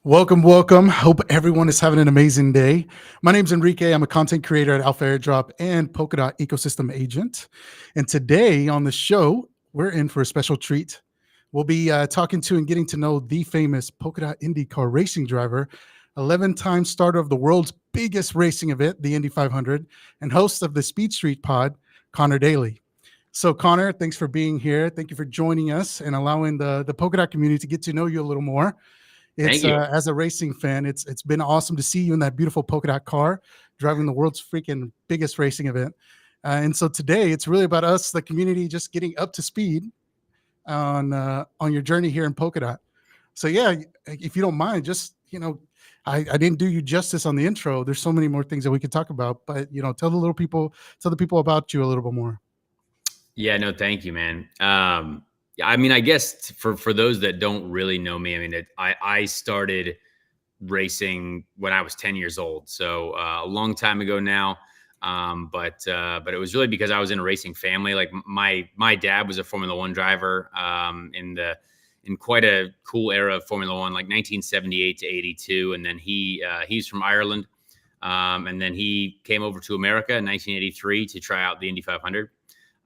Welcome, welcome. Hope everyone is having an amazing day. My name's Enrique. I'm a content creator at Alpha Airdrop and Polkadot ecosystem agent. And today on the show, we're in for a special treat. We'll be talking to and getting to know the famous Polkadot IndyCar racing driver, 11-time starter of the world's biggest racing event, the Indy 500, and host of the Speed Street pod, Conor Daly. So, Conor, thanks for being here. Thank you for joining us and allowing the Polkadot community to get to know you a little more. Thank It's you. as a racing fan, it's been awesome to see you in that beautiful polka dot car driving the world's freaking biggest racing event. And so today it's really about us, the community, just getting up to speed on your journey here in polka dot. So yeah, if you don't mind, just I didn't do you justice on the intro. There's so many more things that we could talk about, but tell the people about you a little bit more. Yeah, no, thank you, man. I mean, I guess for those that don't really know me, I mean, I started racing when I was 10 years old, so a long time ago now. But it was really because I was in a racing family. Like my dad was a Formula One driver in quite a cool era of Formula One, like 1978 to 82, and then he's from Ireland, and then he came over to America in 1983 to try out the Indy 500.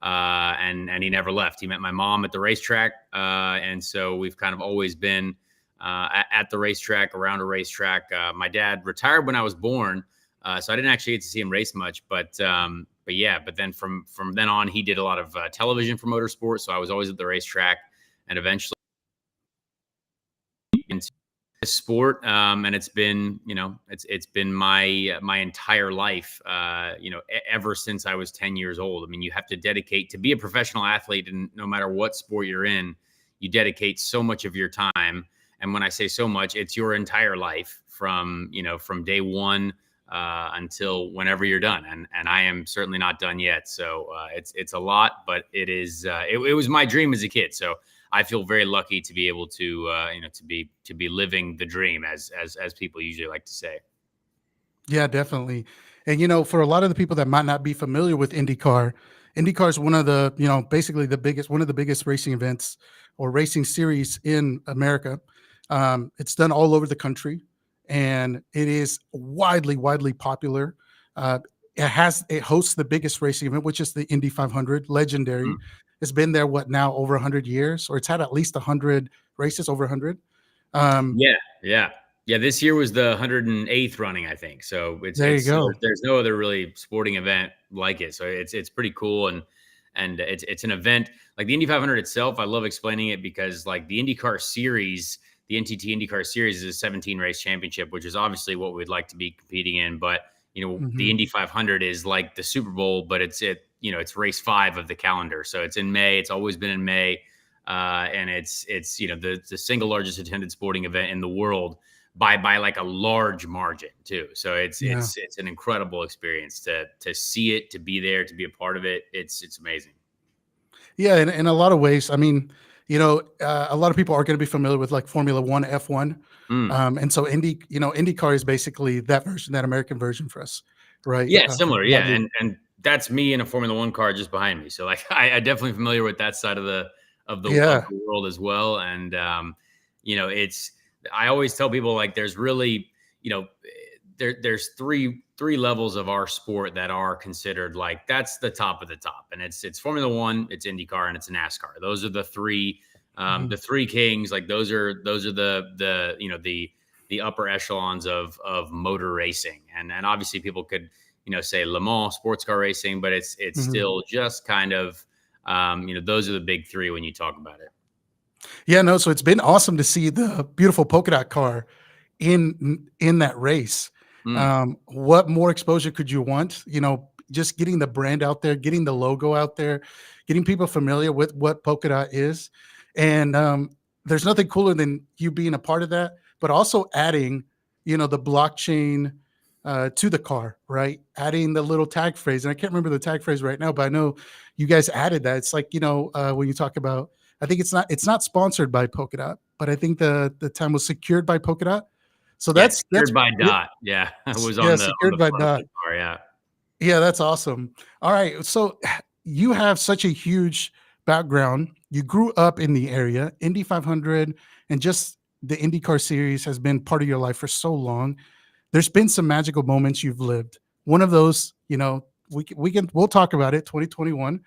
And he never left. He met my mom at the racetrack, and so we've kind of always been at the racetrack, around a racetrack. My dad retired when I was born, so I didn't actually get to see him race much. But yeah, but then from then on, he did a lot of television for motorsport. So I was always at the racetrack, and eventually into this sport. And it's been it's been my entire life. Ever since I was 10 years old. I mean, you have to dedicate to be a professional athlete, and no matter what sport you're in, you dedicate so much of your time. And when I say so much, it's your entire life from day one until whenever you're done. And I am certainly not done yet. So it's a lot, but it was my dream as a kid. So I feel very lucky to be able to to be living the dream, as people usually like to say. Yeah, definitely. And for a lot of the people that might not be familiar with IndyCar is one of the, basically one of the biggest racing events or racing series in America. It's done all over the country, and it is widely popular. Uh, it hosts the biggest racing event, which is the Indy 500, legendary. Mm. It's been there now over 100 years, or it's had at least 100 races, over 100. Yeah. This year was the 108th running, I think. So There you go. there's no other really sporting event like it. So it's pretty cool, and it's an event like the Indy 500 itself. I love explaining it because like the IndyCar series, the NTT IndyCar series is a 17 race championship, which is obviously what we'd like to be competing in. But the Indy 500 is like the Super Bowl, but it's race 5 of the calendar. So it's in May. It's always been in May. And it's the single largest attended sporting event in the world by like a large margin too. So it's an incredible experience to see it, to be there, to be a part of it. It's amazing. Yeah, in a lot of ways. I mean, a lot of people are going to be familiar with like Formula One, F1, Mm. and so IndyCar is basically that version, that American version for us, right? Yeah, similar. Yeah, Lovely. and that's me in a Formula One car just behind me. So like I definitely familiar with that side of the Yeah. world as well. And it's I always tell people like there's really there's three levels of our sport that are considered like that's the top of the top, and it's Formula One, it's IndyCar, and it's NASCAR. Those are the three kings. Like those are the upper echelons of motor racing, and obviously people could say Le Mans sports car racing, but it's still just kind of those are the big three when you talk about it. Yeah, no, so it's been awesome to see the beautiful polka dot car in that race. Mm. What more exposure could you want? Just getting the brand out there, getting the logo out there, getting people familiar with what polka dot is. And there's nothing cooler than you being a part of that, but also adding, the blockchain to the car, right? Adding the little tag phrase. And I can't remember the tag phrase right now, but I know you guys added that. It's like, when you talk about, I think it's not sponsored by Polkadot, but I think the time was secured by Polkadot. So that's secured by Dot. Yeah, it was on the secured by front of Dot. the car. Yeah. Yeah, that's awesome. All right, so you have such a huge background. You grew up in the area, Indy 500, and just the IndyCar series has been part of your life for so long. There's been some magical moments you've lived. One of those, we'll talk about it, 2021.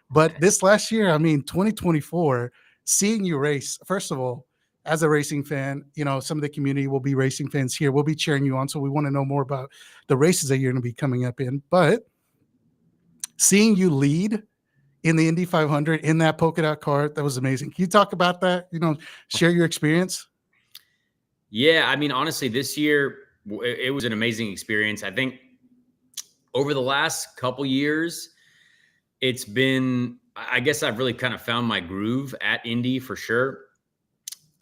But this last year, I mean, 2024, seeing you race, first of all, as a racing fan, some of the community will be racing fans here. We'll be cheering you on. So we want to know more about the races that you're going to be coming up in. But seeing you lead in the Indy 500 in that polka dot car, that was amazing. Can you talk about that? Share your experience. Yeah, I mean, honestly, this year it was an amazing experience. I think over the last couple years, it's been, I guess I've really kind of found my groove at Indy for sure.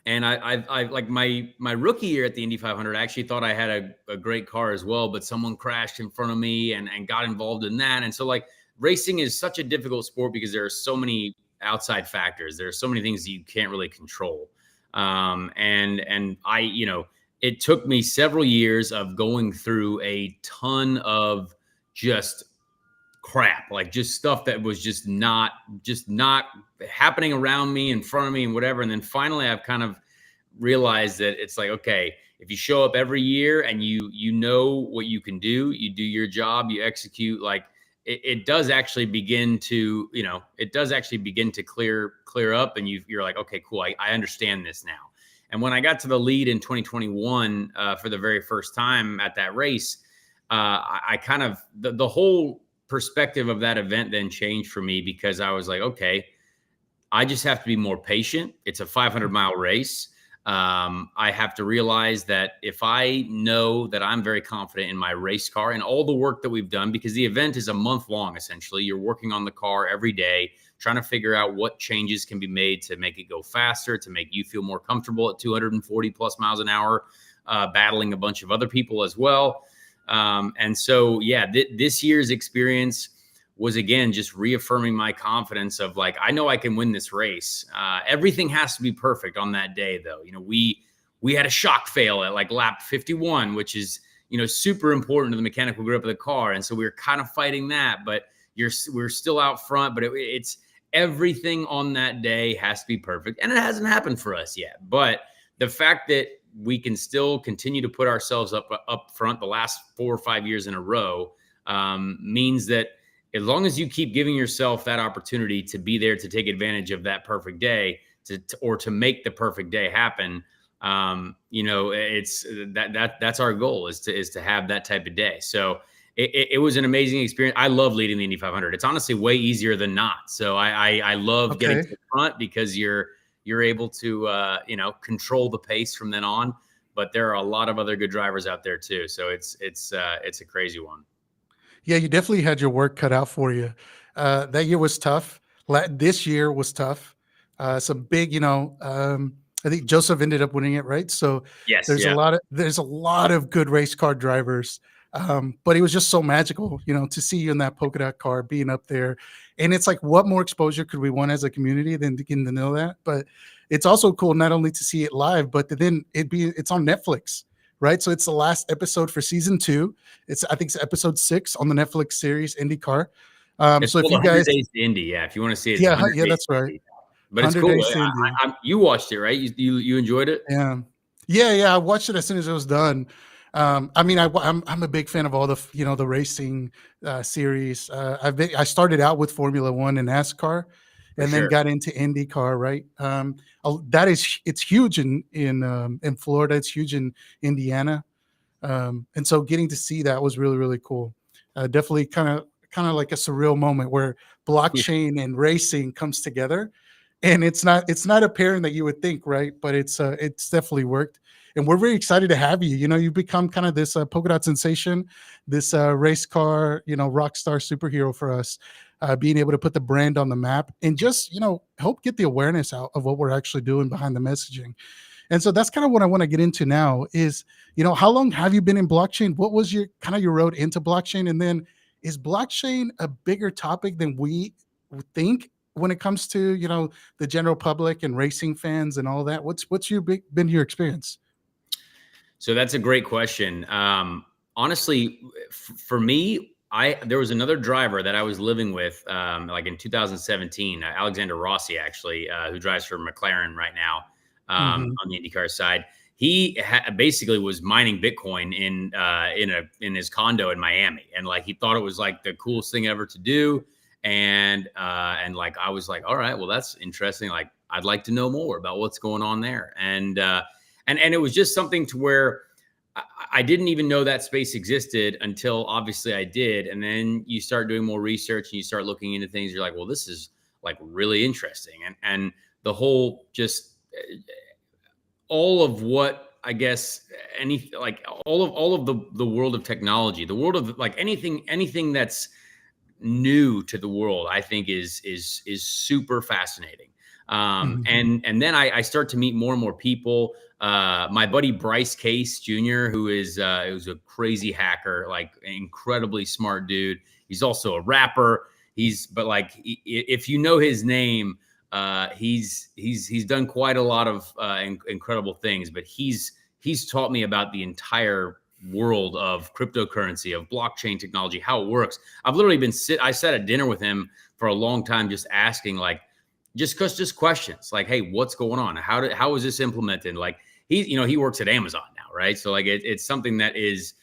And I like my rookie year at the Indy 500, I actually thought I had a great car as well, but someone crashed in front of me and got involved in that. And so, like, racing is such a difficult sport because there are so many outside factors. There are so many things that you can't really control. And I, it took me several years of going through a ton of just crap, like just stuff that was just not happening around me, in front of me, and whatever. And then finally I've kind of realized that it's like, okay, if you show up every year and you know what you can do, you do your job, you execute, like it does actually begin to, clear up, and you're like, okay, cool, I understand this now. And when I got to the lead in 2021 for the very first time at that race, I kind of the whole perspective of that event then changed for me, because I was like, okay, I just have to be more patient. It's a 500-mile race. I have to realize that if I know that I'm very confident in my race car and all the work that we've done, because the event is a month long, essentially, you're working on the car every day, trying to figure out what changes can be made to make it go faster, to make you feel more comfortable at 240 plus miles an hour, battling a bunch of other people as well. And so, yeah, this year's experience was, again, just reaffirming my confidence of, like, I know I can win this race. Everything has to be perfect on that day, though. We had a shock fail at like lap 51, which is, super important to the mechanical grip of the car. And so we were kind of fighting that, but we're still out front, but it's everything on that day has to be perfect. And it hasn't happened for us yet. But the fact that we can still continue to put ourselves up front the last 4 or 5 years in a row means that as long as you keep giving yourself that opportunity to be there to take advantage of that perfect day, or to make the perfect day happen, it's that's our goal, is to have that type of day. So it was an amazing experience. I love leading the Indy 500. It's honestly way easier than not. So I love getting to the front, because you're able to, control the pace from then on. But there are a lot of other good drivers out there too. So it's a crazy one. Yeah, you definitely had your work cut out for you. That year was tough. This year was tough. Some big, I think Joseph ended up winning it, right? So Yes, there's yeah. a lot of good race car drivers. But it was just so magical, to see you in that polka dot car, being up there. And it's like, what more exposure could we want as a community than getting to know that? But it's also cool not only to see it live, but then it's on Netflix, right? So it's the last episode for season 2. I think it's episode 6 on the Netflix series IndyCar. It's So if called you 100 guys, Days to Indy. Yeah, if you want to see it, it's yeah, 100 yeah, Days that's to right. Indy. But it's 100 cool. Days to Indy. You watched it, right? You enjoyed it? Yeah. Yeah. I watched it as soon as it was done. I mean, I'm a big fan of all the, the racing series. I started out with Formula One and NASCAR, For and then sure. got into IndyCar. Right. It's huge in Florida. It's huge in Indiana. And so getting to see that was really, really cool. Definitely kind of like a surreal moment where Yeah. blockchain and racing comes together. And it's not a pairing that you would think, right? But it's definitely worked. And we're very excited to have you. You've become kind of this polka dot sensation, this race car, rock star superhero for us, being able to put the brand on the map and just, help get the awareness out of what we're actually doing behind the messaging. And so that's kind of what I want to get into now is, how long have you been in blockchain? What was your road into blockchain? And then, is blockchain a bigger topic than we think when it comes to, the general public and racing fans and all that? What's been your experience? So that's a great question. Honestly, for me, there was another driver that I was living with, like in 2017, Alexander Rossi, actually, who drives for McLaren right now. Mhm. on the IndyCar side. He basically was mining Bitcoin in his condo in Miami, and like he thought it was like the coolest thing ever to do. And like I was like, all right, well that's interesting. Like I'd like to know more about what's going on there. And it was just something to where I didn't even know that space existed until obviously I did. And then you start doing more research and you start looking into things. You're like, well, this is like really interesting. And the whole just all of what I guess any like all of the world of technology, the world of like anything that's new to the world, I think is super fascinating. Mhm. And then I start to meet more and more people. My buddy Bryce Case Jr., who is who's a crazy hacker, like incredibly smart dude. He's also a rapper. But like if you know his name, he's done quite a lot of incredible things. But he's taught me about the entire world of cryptocurrency, of blockchain technology, how it works. I've literally I sat at dinner with him for a long time, just asking like, just questions like, hey, what's going on? How is this implemented? Like he works at Amazon now, right? So like it's something that is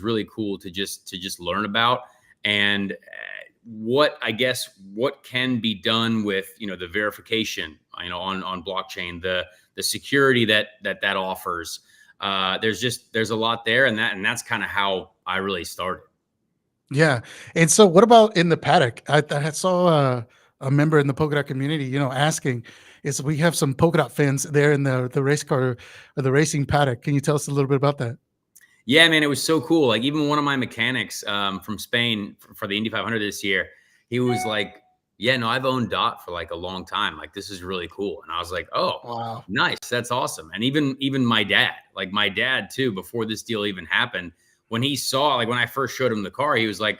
really cool to just learn about. And what can be done with the verification on blockchain, the security that offers. There's a lot there, and that's kind of how I really started. Yeah. And so what about in the paddock? I saw a member in the polka dot community, asking, is we have some polka dot fans there in the race car or the racing paddock. Can you tell us a little bit about that? Yeah, man, it was so cool. Like even one of my mechanics from Spain for the Indy 500 this year, he was like, "Yeah, no, I've owned Dot for like a long time. Like this is really cool." And I was like, "Oh, Wow. nice, that's awesome." And even my dad too, before this deal even happened, when he saw like when I first showed him the car, he was like,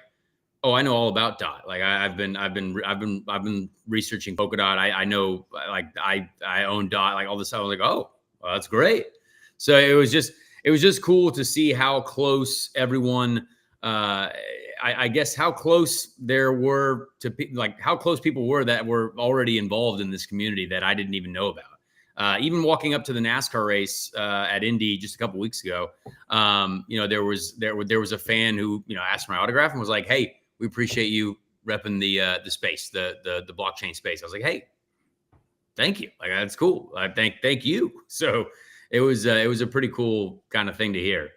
"Oh, I know all about Dot. Like I've been researching Polkadot. I know like I own Dot. Like all this stuff." I was like, "Oh, well, that's great." So it was just cool to see how close everyone. I guess how close there were to like how close people were that were already involved in this community that I didn't even know about. Even walking up to the NASCAR race at Indy just a couple weeks ago, there was a fan who asked for my autograph and was like, "Hey, we appreciate you repping the space, the blockchain space." I was like, "Hey, thank you. Like that's cool. Thank you." So it was a pretty cool kind of thing to hear.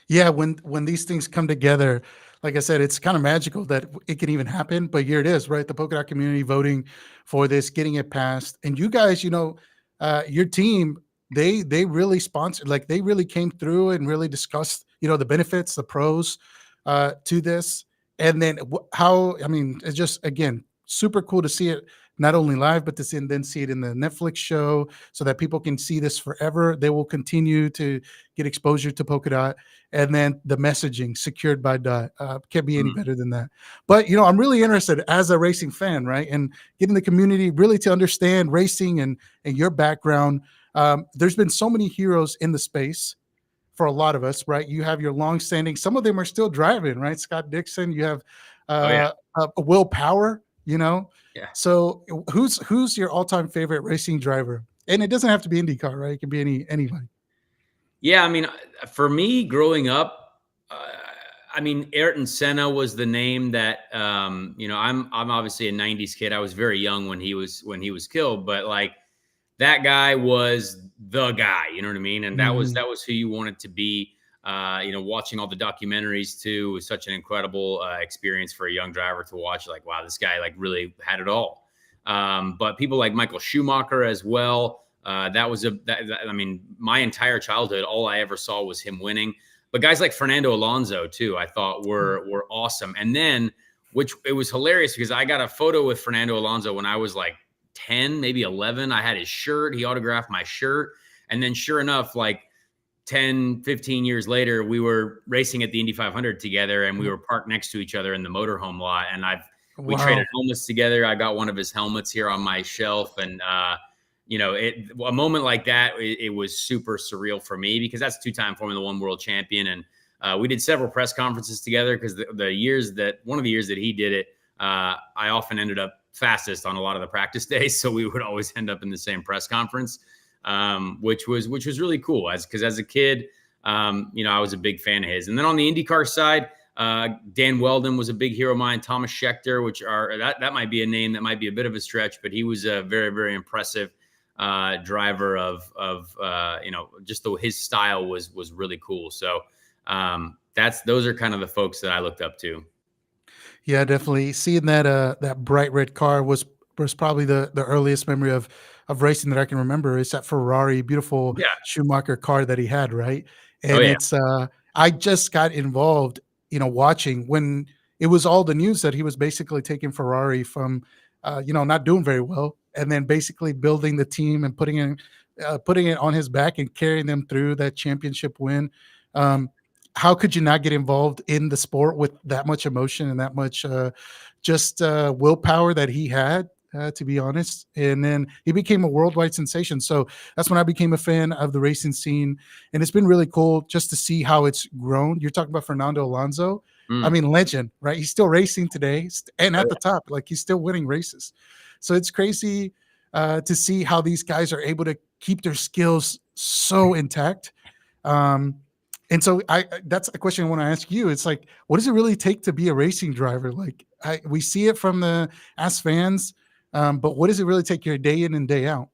Yeah, when these things come together, like I said, it's kind of magical that it can even happen. But here it is, right? The polka dot community voting for this, getting it passed, and you guys, your team, they really sponsored, like they really came through and really discussed, the benefits, the pros, to this, and then how. I mean, it's just again super cool to see it not only live, but to then see it in the Netflix show, so that people can see this forever. They will continue to get exposure to Polkadot, and then the messaging secured by Dot. Can't be any Mm. better than that. But I'm really interested as a racing fan, right, and getting the community really to understand racing and your background. There's been so many heroes in the space for a lot of us, right? You have your long-standing. Some of them are still driving, right? Scott Dixon. You have Oh yeah, Will Power. yeah. So who's your all-time favorite racing driver? And it doesn't have to be IndyCar, right? It can be anybody. Yeah, I mean, for me growing up, I mean, Ayrton Senna was the name that I'm obviously a '90s kid. I was very young when he was killed, but like that guy was the guy. You know what I mean? And that was Mhm. that was who you wanted to be. Watching all the documentaries too was such an incredible experience for a young driver to watch. Like, wow, this guy like really had it all. But people like Michael Schumacher as well. I mean, my entire childhood, all I ever saw was him winning. But guys like Fernando Alonso too, I thought were awesome. And then, which it was hilarious because I got a photo with Fernando Alonso when I was like 10, maybe 11. I had his shirt. He autographed my shirt. And then sure enough, like 10, 15 years later, we were racing at the Indy 500 together and we were parked next to each other in the motorhome lot. And we traded Wow. helmets together. I got one of his helmets here on my shelf. And, a moment like that, it was super surreal for me because that's two-time Formula One world champion. And we did several press conferences together because one of the years that he did it, I often ended up fastest on a lot of the practice days, so we would always end up in the same press conference, which was really cool. Because as a kid, I was a big fan of his. And then on the IndyCar side, Dan Weldon was a big hero of mine. Thomas Schechter, that might be a name that might be a bit of a stretch, but he was a very, very impressive driver of just his style was really cool. So those are kind of the folks that I looked up to. Yeah, definitely. Seeing that bright red car was probably the earliest memory of racing that I can remember. It's that Ferrari, beautiful Yeah. Schumacher car that he had, right? Oh And yeah. it's I just got involved, watching when it was all the news that he was basically taking Ferrari from not doing very well, and then basically building the team and putting it on his back and carrying them through that championship win. How could you not get involved in the sport with that much emotion and that much just willpower that he had, to be honest? And then he became a worldwide sensation. So that's when I became a fan of the racing scene. And it's been really cool just to see how it's grown. You're talking about Fernando Alonso. I mean, legend, right? He's still racing today and at the top, like he's still winning races. So it's crazy to see how these guys are able to keep their skills so intact. And so that's a question I want to ask you. It's like, what does it really take to be a racing driver? Like we see it from as fans, but what does it really take your day in and day out?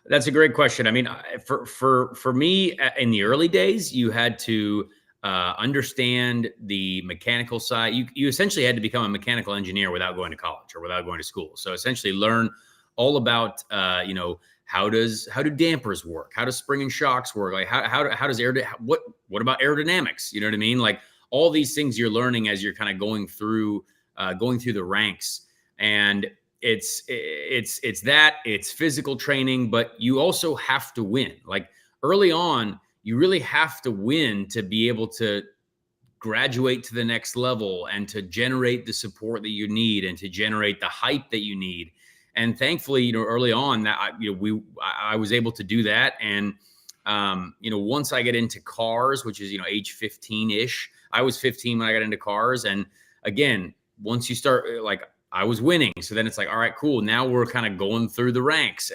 That's a great question. I mean, for me in the early days, you had to understand the mechanical side. You essentially had to become a mechanical engineer without going to college or without going to school. So essentially, learn all about how do dampers work? How does spring and shocks work? Like how does what about aerodynamics? You know what I mean? Like all these things you're learning as you're kind of going through the ranks. And it's physical training, but you also have to win. Like early on, you really have to win to be able to graduate to the next level and to generate the support that you need and to generate the hype that you need. And thankfully, early on that I was able to do that. And once I get into cars, which is age 15-ish, I was 15 when I got into cars. And again, once you start, like, I was winning. So then it's like, all right, cool. Now we're kind of going through the ranks.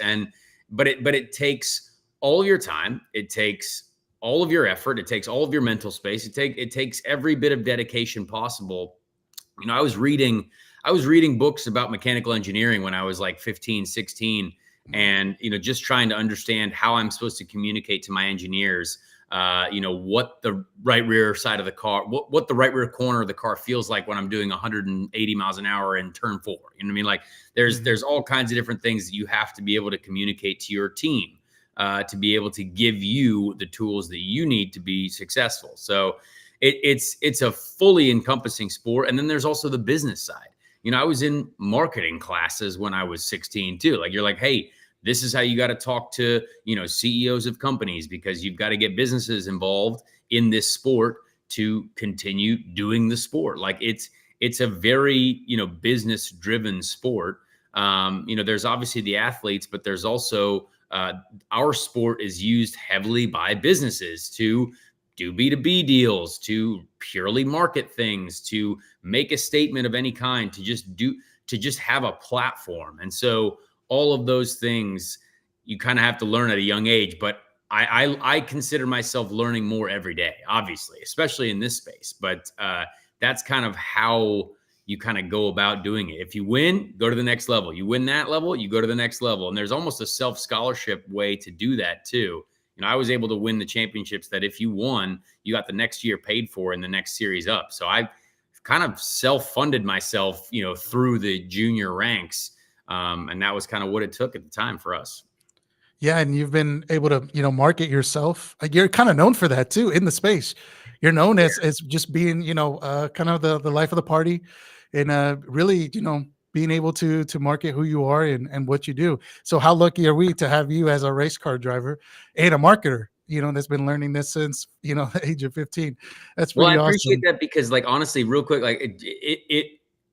But it takes all of your time. It takes all of your effort. It takes all of your mental space. It takes every bit of dedication possible. I was reading books about mechanical engineering when I was like 15, 16, and just trying to understand how I'm supposed to communicate to my engineers what the right rear side of the car, what the right rear corner of the car feels like when I'm doing 180 miles an hour in turn 4. You know what I mean? Like there's all kinds of different things that you have to be able to communicate to your team to be able to give you the tools that you need to be successful. So it's a fully encompassing sport. And then there's also the business side. I was in marketing classes when I was 16 too. Like you're like, hey, this is how you got to talk to, CEOs of companies, because you've got to get businesses involved in this sport to continue doing the sport. Like it's a very, business driven sport. There's obviously the athletes, but there's also our sport is used heavily by businesses to do B2B deals, to purely market things, to make a statement of any kind, to just have a platform. And so all of those things you kind of have to learn at a young age, but I consider myself learning more every day, obviously, especially in this space. But that's kind of how you kind of go about doing it. If you win, go to the next level. You win that level, you go to the next level. And there's almost a self-scholarship way to do that too. I was able to win the championships that if you won, you got the next year paid for in the next series up. So I kind of self-funded myself, through the junior ranks. And that was kind of what it took at the time for us. Yeah, and you've been able to, market yourself. You're kind of known for that too in the space. You're known as just being, kind of the life of the party, and really, being able to market who you are and what you do. So how lucky are we to have you as a race car driver and a marketer, that's been learning this since, the age of 15. That's Well, I pretty appreciate awesome. that because, like, honestly, real quick, like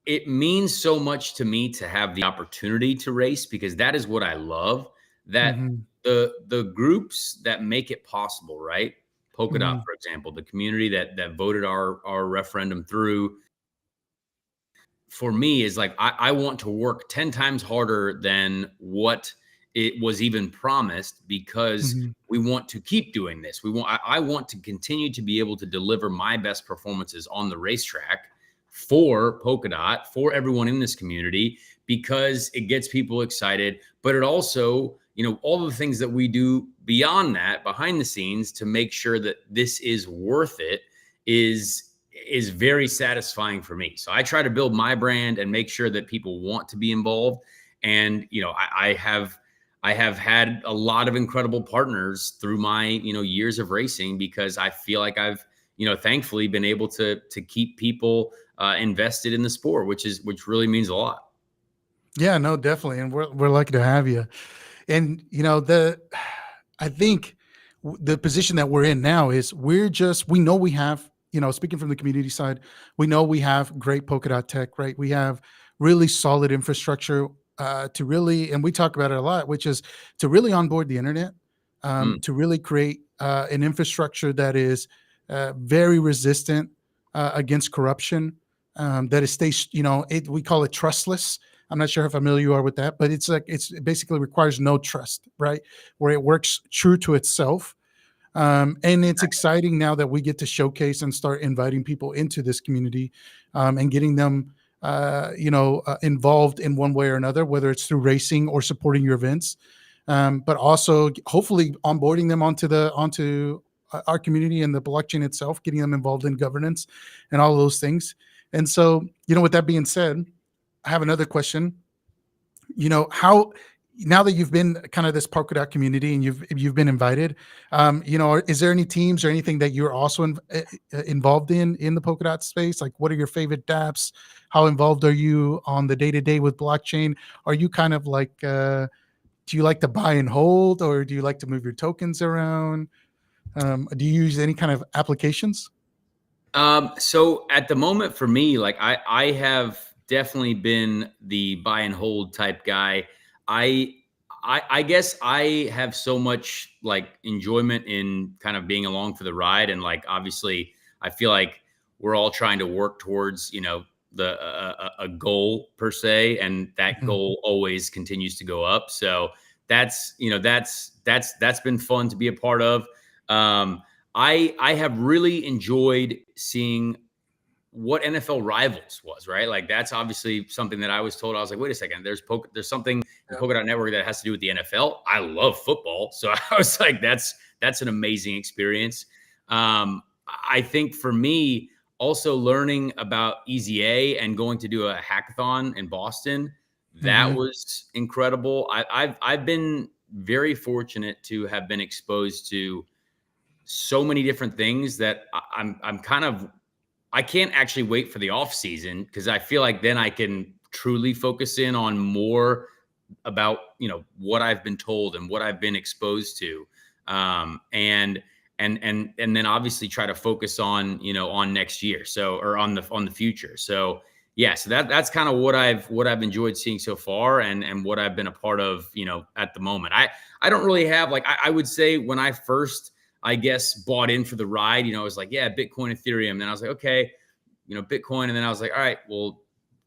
it means so much to me to have the opportunity to race, because that is what I love. That Mhm, the groups that make it possible, right? Polka Dot, mhm, for example, the community that voted our referendum through, for me is like I want to work 10 times harder than what it was even promised, because Mhm. we want to keep doing this. I want to continue to be able to deliver my best performances on the racetrack for Polka Dot, for everyone in this community, because it gets people excited, but it also, all the things that we do beyond that, behind the scenes, to make sure that this is worth it, is very satisfying for me. So I try to build my brand and make sure that people want to be involved. And I have had a lot of incredible partners through my years of racing, because I feel like I've thankfully been able to keep people invested in the sport, which really means a lot. Yeah, no, definitely, and we're lucky to have you. And I think the position that we're in now is we know we have, speaking from the community side, we know we have great polka dot tech, right? We have really solid infrastructure to really, and we talk about it a lot, which is to really onboard the internet, Mm, to really create an infrastructure that is very resistant against corruption, that is stays, we call it trustless. I'm not sure how familiar you are with that, but it basically requires no trust, right? Where it works true to itself. And it's exciting now that we get to showcase and start inviting people into this community, and getting them, involved in one way or another, whether it's through racing or supporting your events, but also hopefully onboarding them onto our community and the blockchain itself, getting them involved in governance and all those things. And so, with that being said, I have another question. How, now that you've been kind of this polka dot community and you've been invited, is there any teams or anything that you're also involved in the polka dot space? Like, what are your favorite dapps? How involved are you on the day-to-day with blockchain? Are you kind of like, do you like to buy and hold, or do you like to move your tokens around? Do you use any kind of applications? So at the moment for me, like I have definitely been the buy and hold type guy. I I guess I have so much like enjoyment in kind of being along for the ride, and like obviously I feel like we're all trying to work towards the a goal per se, and that Mhm. goal always continues to go up. So that's been fun to be a part of. Um, I have really enjoyed seeing what NFL Rivals was, right? Like that's obviously something that I was told. I was like, wait a second, there's something in Yep. Polka Dot Network that has to do with the NFL. I love football, so I was like, that's an amazing experience. I think for me, also learning about EZA and going to do a hackathon in Boston, that Mhm. was incredible. I've been very fortunate to have been exposed to so many different things that I'm kind of, I can't actually wait for the off season, because I feel like then I can truly focus in on more about what I've been told and what I've been exposed to, and then obviously try to focus on on next year, so or on the future. So yeah, so that's kind of what I've enjoyed seeing so far, and what I've been a part of at the moment. I don't really have like, I would say when I first, I guess, bought in for the ride, I was like, yeah, Bitcoin, Ethereum. Then I was like, okay, Bitcoin. And then I was like, all right, well,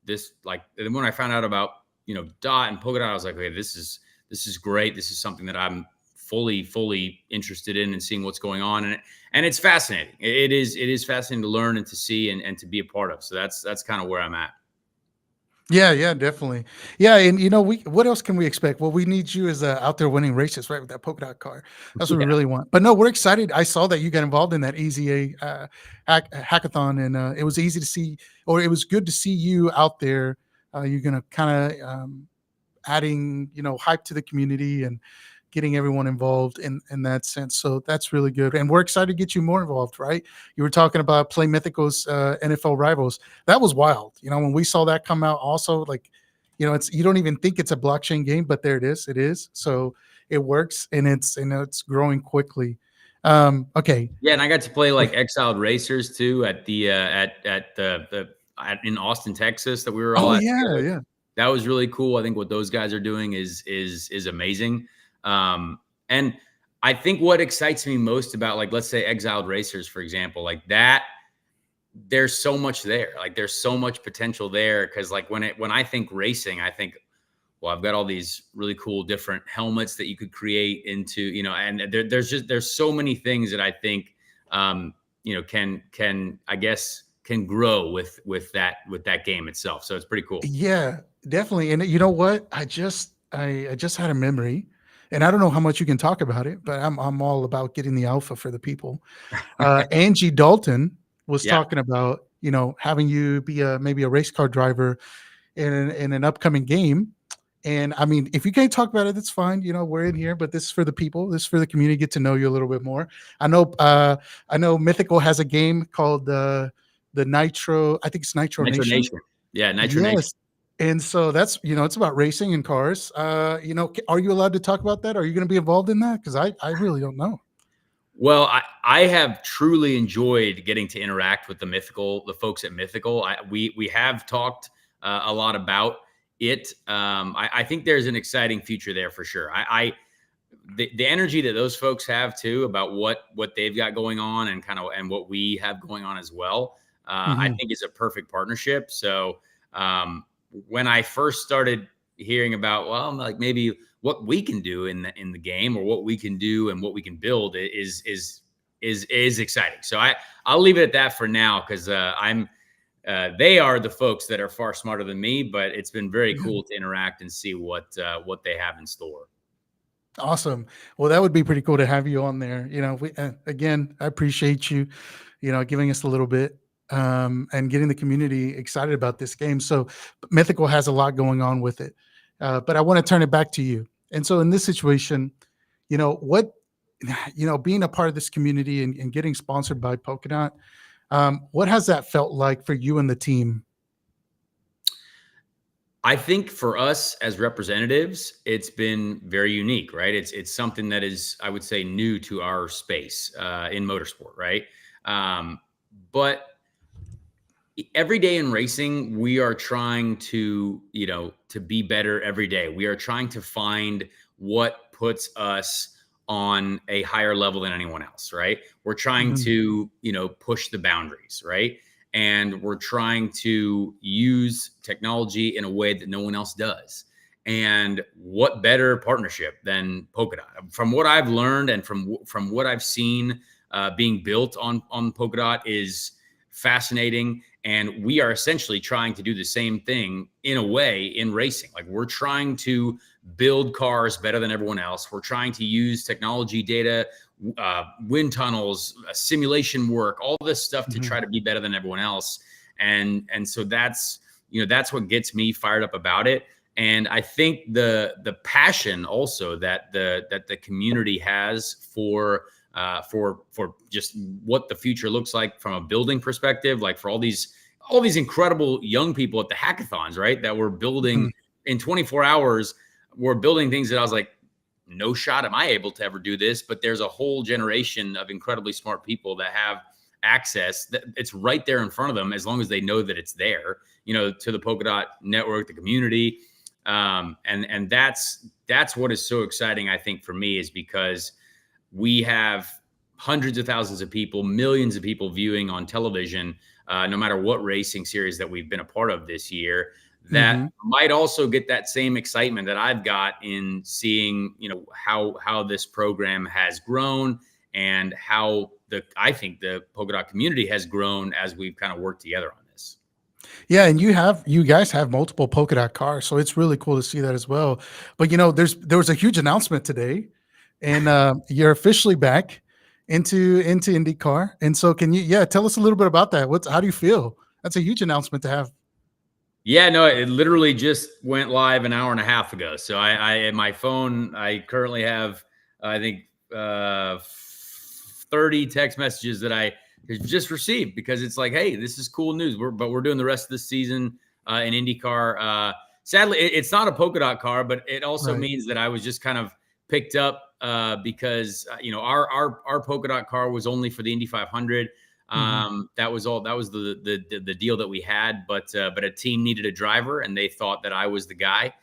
this like, and then when I found out about, DOT and Polkadot, I was like, okay, this is great. This is something that I'm fully interested in and seeing what's going on. And it's fascinating. It is fascinating to learn and to see and to be a part of. So that's kind of where I'm at. Yeah, yeah, definitely. Yeah, and we what else can we expect? Well, we need you as out there winning races, right, with that polka dot car. That's what we Yeah. really want. But no, we're excited. I saw that you got involved in that EZA hackathon, and it was easy to see, or it was good to see you out there. You're gonna kind of adding, hype to the community and getting everyone involved in that sense. So that's really good. And we're excited to get you more involved, right? You were talking about Play Mythical's NFL Rivals. That was wild. When we saw that come out also, like, it's, you don't even think it's a blockchain game, but there it is. It is. So it works, and it's growing quickly. Okay. Yeah, and I got to play like Exiled Racers too at the at the at, in Austin, Texas, that we were all Oh at yeah, together. yeah. That was really cool. I think what those guys are doing is amazing. And I think what excites me most about, like, let's say Exiled Racers, for example, like there's so much there. Like there's so much potential there. Cause like when I think racing, I think, well, I've got all these really cool different helmets that you could create into, and there's so many things that I think, I guess can grow with that game itself. So it's pretty cool. Yeah, definitely. And you know what? I just had a memory, and I don't know how much you can talk about it, but I'm all about getting the alpha for the people. Angie Dalton was Yeah. talking about, having you be maybe a race car driver in an upcoming game. And I mean, if you can't talk about it, that's fine. We're in here, but this is for the people. This is for the community. Get to know you a little bit more. I know Mythical has a game called the Nitro. I think it's Nitro Nitro Nation. Nation. Yeah. Nitro Nation. Yes. And so that's, it's about racing and cars. Are you allowed to talk about that? Are you going to be involved in that? Because I really don't know. Well, I have truly enjoyed getting to interact with the folks at Mythical. We have talked a lot about it. I think there's an exciting future there for sure. The energy that those folks have too about what they've got going on and what we have going on as well. I think is a perfect partnership. So when I first started hearing about, well, like maybe what we can do in the game or what we can do and what we can build is exciting. So I'll leave it at that for now because they are the folks that are far smarter than me, but it's been very cool to interact and see what they have in store. Awesome. Well, that would be pretty cool to have you on there. Again, I appreciate you, giving us a little bit and getting the community excited about this game. So Mythical has a lot going on with it. But I want to turn it back to you. And so in this situation, what, being a part of this community and getting sponsored by Polkadot, what has that felt like for you and the team? I think for us as representatives, it's been very unique, right? It's something that is, I would say, new to our space in motorsport, right? But every day in racing, we are trying to be better every day. We are trying to find what puts us on a higher level than anyone else, right? We're trying to, push the boundaries, right? And we're trying to use technology in a way that no one else does. And what better partnership than Polkadot? From what I've learned and from what I've seen being built on Polkadot is fascinating. And we are essentially trying to do the same thing in a way in racing. Like we're trying to build cars better than everyone else. We're trying to use technology, data, wind tunnels, simulation work, all this stuff to try to be better than everyone else. And so that's what gets me fired up about it. And I think the passion also that the community has for just what the future looks like from a building perspective, like for all these incredible young people at the hackathons, right? That we're building in 24 hours, we're building things that I was like, no shot am I able to ever do this, but there's a whole generation of incredibly smart people that have access that it's right there in front of them as long as they know that it's there, to the Polkadot network, the community. And that's what is so exciting, I think, for me, is because we have hundreds of thousands of people, millions of people viewing on television, no matter what racing series that we've been a part of this year, that might also get that same excitement that I've got in seeing, how this program has grown and how I think the Polkadot community has grown as we've kind of worked together on this. Yeah, and you guys have multiple Polkadot cars, so it's really cool to see that as well. But there was a huge announcement today, and you're officially back into IndyCar. And so can you tell us a little bit about that? How do you feel? That's a huge announcement to have. Yeah, no, it literally just went live an hour and a half ago. So I my phone, I currently have, I think, 30 text messages that I just received because it's like, hey, this is cool news. But we're doing the rest of the season in IndyCar. Sadly, it's not a Polkadot car, but it also means that I was just kind of picked up because our Polkadot car was only for the Indy 500. That was the deal that we had, but a team needed a driver and they thought that I was the guy,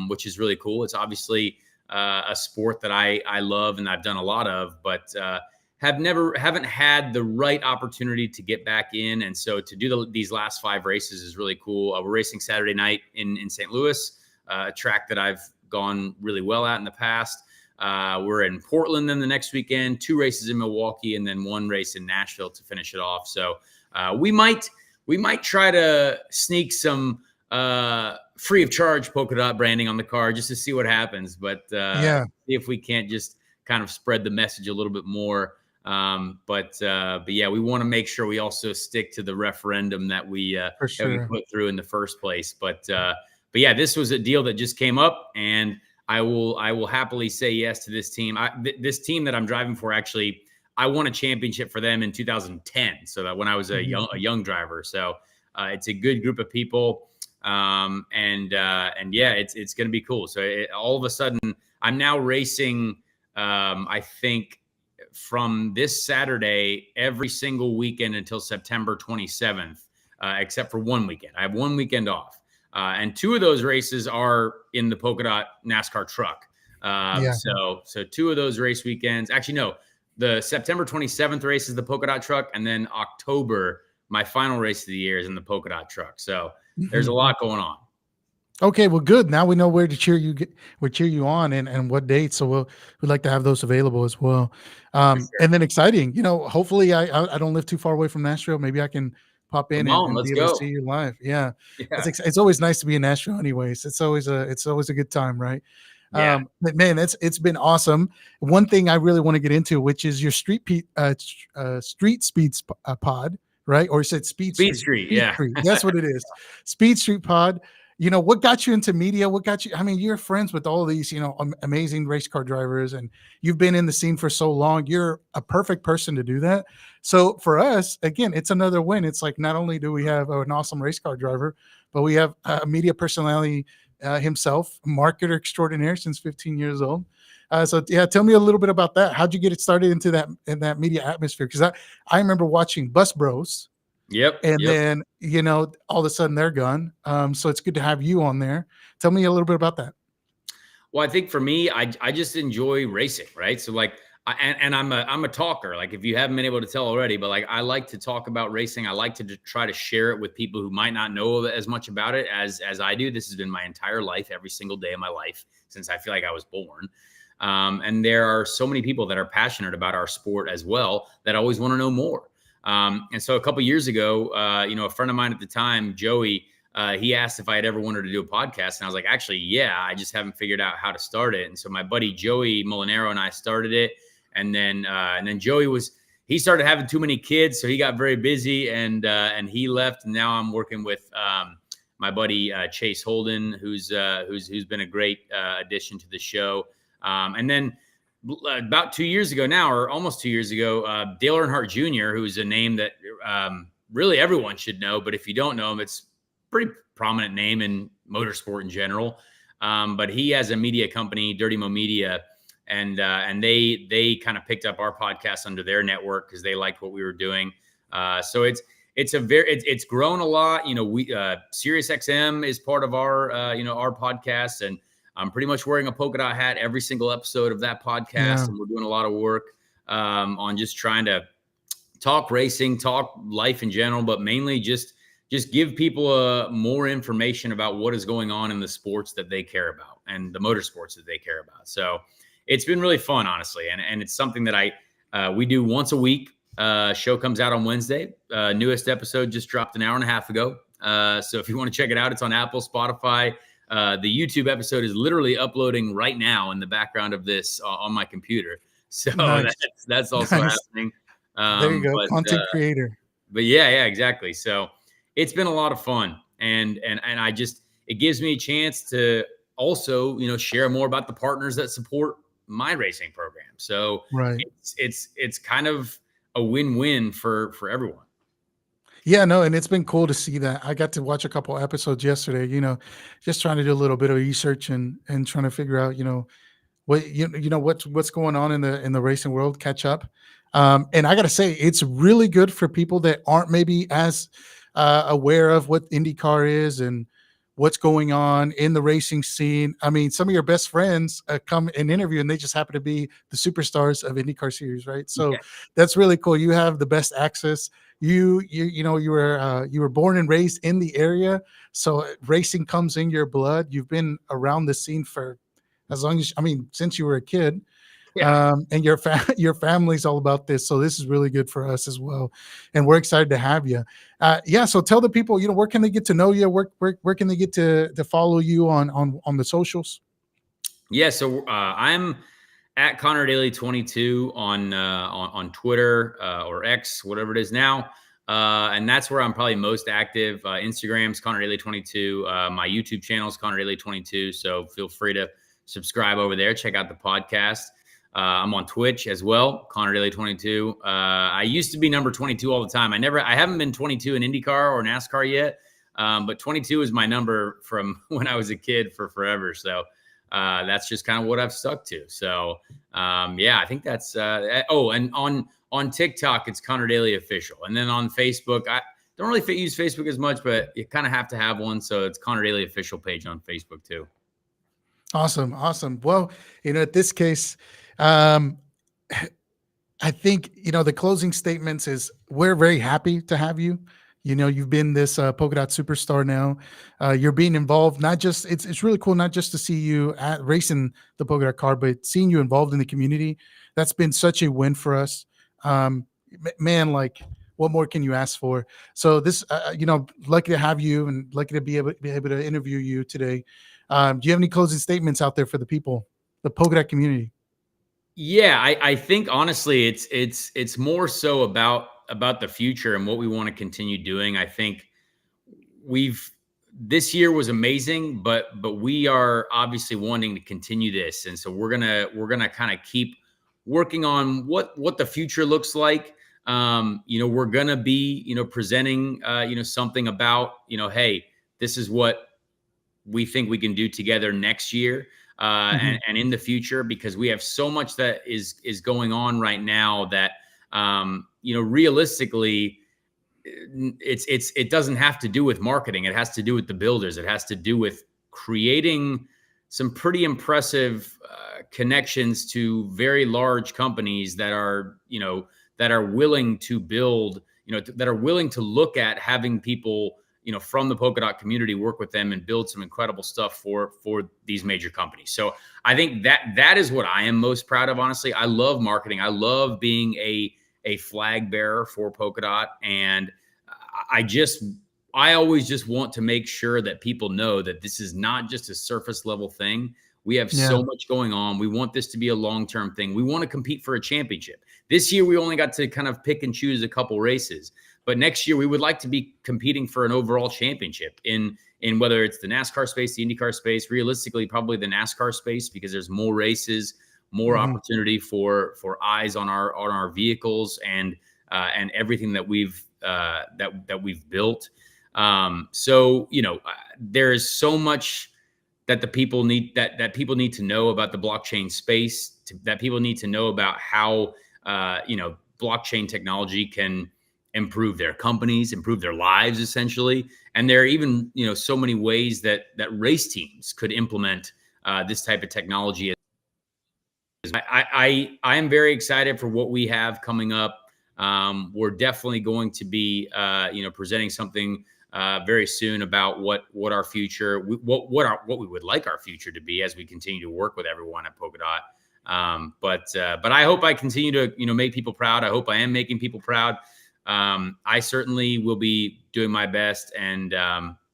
which is really cool. It's obviously a sport that I love and I've done a lot of, but haven't had the right opportunity to get back in, and so to do these last 5 races is really cool. We're racing Saturday night in St. Louis, a track that I've gone really well at in the past. We're in Portland then the next weekend, 2 races in Milwaukee, and then 1 race in Nashville to finish it off. So we might try to sneak some free of charge polka dot branding on the car just to see what happens. But Yeah, see if we can't just kind of spread the message a little bit more. But yeah, we want to make sure we also stick to the referendum that we for sure. put through in the first place. But yeah, this was a deal that just came up, and I will happily say yes to this team. This team that I'm driving for, actually, I won a championship for them in 2010. So that when I was a young driver. So it's a good group of people. And yeah, it's going to be cool. So all of a sudden I'm now racing, I think from this Saturday, every single weekend until September 27th, except for 1 weekend. I have 1 weekend off. And 2 of those races are in the polka dot NASCAR truck. Yeah. So 2 of those race weekends, actually, no, the September 27th race is the polka dot truck. And then October, my final race of the year is in the polka dot truck. So there's a lot going on. Okay, well, good. Now we know where to cheer you on, and what dates. So we'd like to have those available as well. Sure. And then exciting, hopefully I don't live too far away from Nashville. Maybe I can pop in Come on, and let's be able to go. see you live. Yeah, Yeah. it's always nice to be in Nashville. Anyways, it's always a good time, right? Yeah. But man, it's been awesome. One thing I really want to get into, which is your street speeds pod, right? Or you said Speed Speed Street. Street. Speed Yeah. Street. That's what it is. Speed Street pod. What got you into media? What got you? I mean, you're friends with all these, amazing race car drivers, and you've been in the scene for so long. You're a perfect person to do that. So for us, again, it's another win. It's like not only do we have an awesome race car driver, but we have a media personality himself, marketer extraordinaire since 15 years old. So yeah, tell me a little bit about that. How'd you get it started into that media atmosphere? Because I remember watching Bus Bros. Yep. And then, all of a sudden they're gone. So it's good to have you on there. Tell me a little bit about that. Well, I think for me, I just enjoy racing, right? So like, and I'm a talker. Like if you haven't been able to tell already, but like I like to talk about racing. I like to try to share it with people who might not know as much about it as I do. This has been my entire life, every single day of my life since I feel like I was born. And there are so many people that are passionate about our sport as well that always want to know more. And so a couple of years ago, a friend of mine at the time, Joey, he asked if I had ever wanted to do a podcast. And I was like, actually, yeah, I just haven't figured out how to start it. And so my buddy, Joey Molinaro, and I started it. And then Joey he started having too many kids. So he got very busy and he left. And now I'm working with, my buddy, Chase Holden, who's been a great, addition to the show. And then about 2 years ago now, or almost 2 years ago, Dale Earnhardt Jr., who's a name that really everyone should know. But if you don't know him, it's pretty prominent name in motorsport in general. But he has a media company, Dirty Mo Media, and they kind of picked up our podcast under their network because they liked what we were doing. So it's grown a lot. We Sirius XM is part of our our podcast, and I'm pretty much wearing a polka dot hat every single episode of that podcast. Yeah. And we're doing a lot of work on just trying to talk racing, talk life in general, but mainly just give people more information about what is going on in the sports that they care about and the motorsports that they care about. So it's been really fun, honestly. And it's something that we do once a week. Show comes out on Wednesday. Newest episode just dropped an hour and a half ago. So if you want to check it out, it's on Apple, Spotify. The YouTube episode is literally uploading right now in the background of this on my computer. So nice. That's also happening. There you go. Content creator. But yeah, exactly. So it's been a lot of fun. And it gives me a chance to also, share more about the partners that support my racing program. So right. It's kind of a win-win for everyone. Yeah, no, and it's been cool to see that. I got to watch a couple episodes yesterday, just trying to do a little bit of research and trying to figure out, what's going on in the racing world, catch up. And I got to say, it's really good for people that aren't maybe as aware of what IndyCar is and what's going on in the racing scene. I mean, some of your best friends come and interview, and they just happen to be the superstars of IndyCar series, right? So Yeah. that's really cool. You have the best access. You were born and raised in the area, so racing comes in your blood. You've been around the scene for as long as, I mean, since you were a kid. Yeah. And your family's all about this, so this is really good for us as well, and we're excited to have you. Yeah, so tell the people, where can they get to know you? Where can they get to follow you on the socials? Yeah. So I'm at Conor Daly 22 on Twitter or X, whatever it is now. And that's where I'm probably most active. Instagram's Conor Daly 22. My YouTube channel is Conor Daly 22. So feel free to subscribe over there. Check out the podcast. I'm on Twitch as well, Conor Daly 22. I used to be number 22 all the time. I haven't been 22 in IndyCar or NASCAR yet, but 22 is my number from when I was a kid for forever. So that's just kind of what I've stuck to. So yeah, I think that's and on TikTok it's Conor Daly Official, and then on Facebook I don't really use Facebook as much, but you kind of have to have one. So it's Conor Daly Official page on Facebook too. Awesome. Well, at this case, um, I think, the closing statements is we're very happy to have you. You've been this polka dot superstar now. You're being involved, not just, it's really cool, not just to see you at racing the polka dot car, but seeing you involved in the community. That's been such a win for us. Man, like, what more can you ask for? So this, lucky to have you and lucky to be able to interview you today. Do you have any closing statements out there for the people, the polka dot community? Yeah, I think honestly it's more so about the future and what we want to continue doing. I think we've this year was amazing, but we are obviously wanting to continue this, and so we're gonna kind of keep working on what the future looks like. We're gonna be presenting something about hey, this is what we think we can do together next year Mhm. and in the future, because we have so much that is going on right now that realistically it doesn't have to do with marketing. It has to do with the builders. It has to do with creating some pretty impressive connections to very large companies that are willing to build, that are willing to look at having people from the polka dot community work with them and build some incredible stuff for these major companies. So I think that is what I am most proud of. Honestly, I love marketing. I love being a flag bearer for polka dot, and I always just want to make sure that people know that this is not just a surface level thing. We have Yeah. so much going on. We want this to be a long-term thing. We want to compete for a championship. This year, we only got to kind of pick and choose a couple races, but next year we would like to be competing for an overall championship in whether it's the NASCAR space, the IndyCar space, realistically, probably the NASCAR space, because there's more races, more Mhm. opportunity for eyes on our vehicles and everything that we've built. So there is so much that the people need people need to know about the blockchain space, that people need to know about how blockchain technology can improve their companies, improve their lives, essentially. And there are even so many ways that race teams could implement this type of technology. I am very excited for what we have coming up. We're definitely going to be presenting something very soon about what our future, what we would like our future to be as we continue to work with everyone at Polka Dot. But I hope I continue to make people proud. I hope I am making people proud. I certainly will be doing my best, and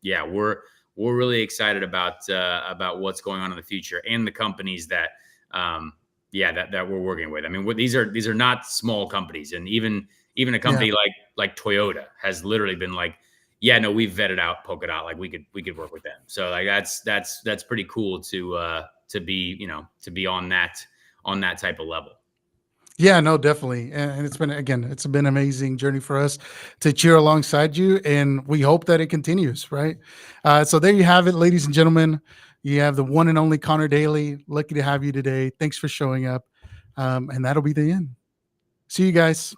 yeah, we're really excited about what's going on in the future and the companies that that we're working with. I mean, these are not small companies, and even a Yeah. company like Toyota has literally been like, yeah, no, we've vetted out Polka Dot, like we could work with them. So like that's pretty cool to be on that type of level. Yeah, no, definitely. And it's been an amazing journey for us to cheer alongside you. And we hope that it continues, right? So there you have it, ladies and gentlemen. You have the one and only Connor Daly. Lucky to have you today. Thanks for showing up. And that'll be the end. See you guys.